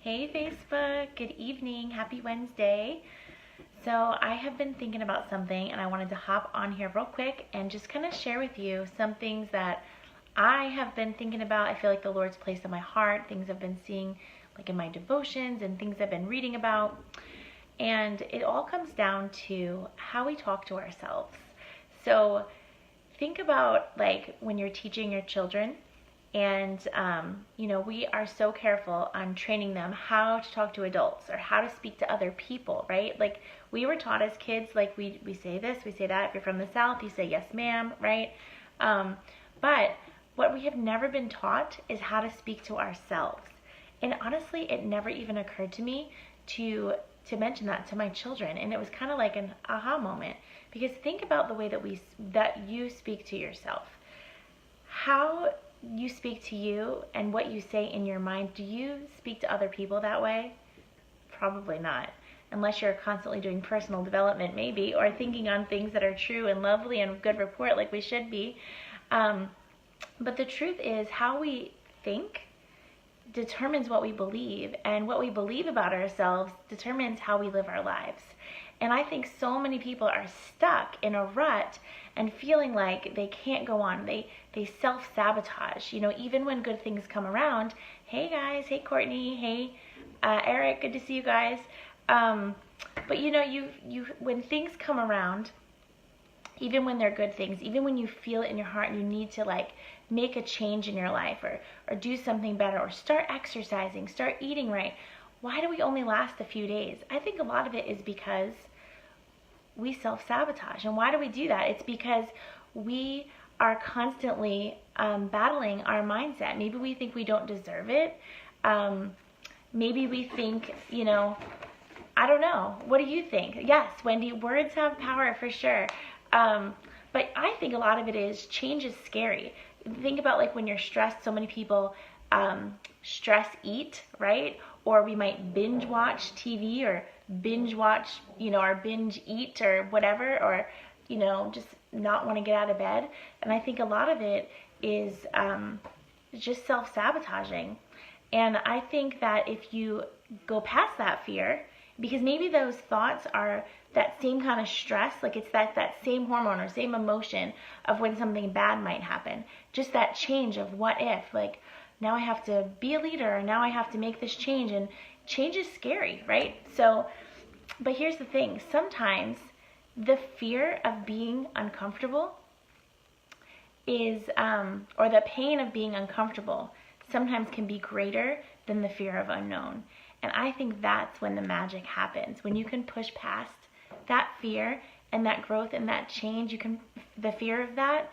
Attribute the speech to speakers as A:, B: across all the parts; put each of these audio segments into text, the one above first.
A: Hey Facebook, good evening, happy Wednesday. So I have been thinking about something and I wanted to hop on here real quick and just kind of share with you some things that I have been thinking about. I feel like the Lord's placed in my heart, things I've been seeing like in my devotions and things I've been reading about. And it all comes down to how we talk to ourselves. So think about like when you're teaching your children and we are so careful on training them how to talk to adults or how to speak to other people, right? Like we were taught as kids, like we say this, we say that. If you're from the South, you say yes ma'am, right? But what we have never been taught is how to speak to ourselves. And honestly, it never even occurred to me to mention that to my children. And it was kind of like an aha moment, because think about the way that you speak to yourself. How you speak to you and what you say in your mind. Do you speak to other people that way? Probably not, unless you're constantly doing personal development maybe, or thinking on things that are true and lovely and good report like we should be. But the truth is, how we think determines what we believe, and what we believe about ourselves determines how we live our lives. And I think so many people are stuck in a rut and feeling like they can't go on. They self-sabotage, even when good things come around. Hey guys, hey Courtney, hey Eric, good to see you guys. But when things come around, even when they're good things, even when you feel it in your heart and you need to like make a change in your life or do something better or start exercising, start eating right, why do we only last a few days? I think a lot of it is because we self-sabotage. And why do we do that? It's because we are constantly battling our mindset. Maybe we think we don't deserve it. Maybe we think, I don't know. What do you think? Yes, Wendy, words have power for sure. But I think a lot of it is change is scary. Think about like when you're stressed, so many people stress eat, right? Or we might binge watch TV or binge watch, or binge eat or whatever, or, just not want to get out of bed. And I think a lot of it is just self-sabotaging. And I think that if you go past that fear, because maybe those thoughts are that same kind of stress, like it's that same hormone or same emotion of when something bad might happen. Just that change of what if, like, now I have to be a leader, now I have to make this change, and change is scary, right? So, but here's the thing, sometimes the fear of being uncomfortable is, or the pain of being uncomfortable sometimes can be greater than the fear of unknown. And I think that's when the magic happens, when you can push past that fear and that growth and that change, the fear of that,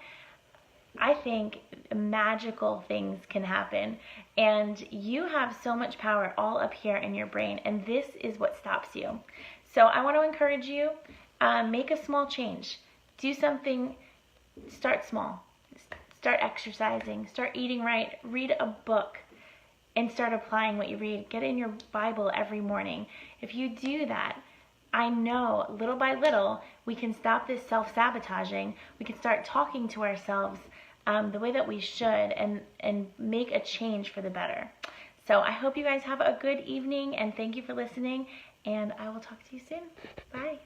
A: I think magical things can happen. And you have so much power all up here in your brain, and this is what stops you. So I want to encourage you, make a small change. Do something, start small. Start exercising, start eating right, read a book, and start applying what you read. Get in your Bible every morning. If you do that, I know little by little we can stop this self-sabotaging. We can start talking to ourselves the way that we should and make a change for the better. So I hope you guys have a good evening, and thank you for listening, and I will talk to you soon. Bye.